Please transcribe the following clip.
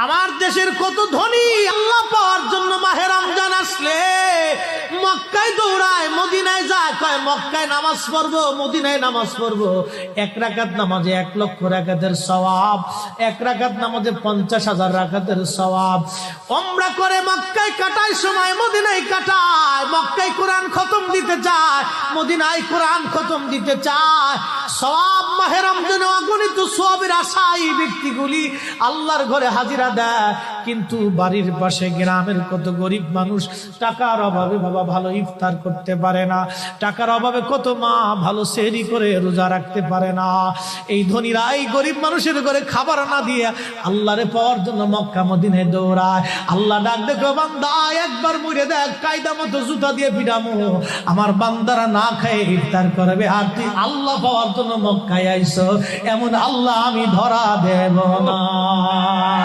আমার দেশের কত ধনী আল্লাহ পাওয়ার জন্য মাহে রমজান আসলে মক্কায় দৌড়ায়, মদিনায় যায়, কয় মক্কায় নামাজ পড়বো, মদিনায় নামাজ পড়বো। 1 রাকাত নামাজে 1 লক্ষ রাকাতের সওয়াব, 1 রাকাত নামাজে 50,000 রাকাতের সওয়াব। উমরা করে মক্কায় কাটায় সময় মদিনায় কাটায়, মক্কায় কোরআন খতম দিতে চায়, মদিনায় কোরআন খতম দিতে চায়। সওয়াব মাহে রমজানে অগণিত সওয়াবের আশায় ব্যক্তিগুলি আল্লাহর ঘরে হাজিরা দেয়, কিন্তু বাড়ির পাশে গ্রামের কত গরিব মানুষ টাকার অভাবে বাবা ভালো ইফতার করতে পারে না, টাকার অভাবে কত মা ভালো সেহরি করে রোজা রাখতে পারে না। এই ধনীরা এই গরিব মানুষের ঘরে খাবার না দিয়ে আল্লাহরে পাওয়ার জন্য মক্কা মদিনায় দৌড়ায়। আল্লাহ ডাক দেখো, বান্দা একবার মরে দেখ, কায়দা মতো জুতা দিয়ে পিটামো, আমার বান্দারা না খায় ইফতার করবে, আর তুই আল্লাহ পাওয়ার জন্য মক্কায় আইছো, এমন আল্লাহ আমি ধরা দেব না।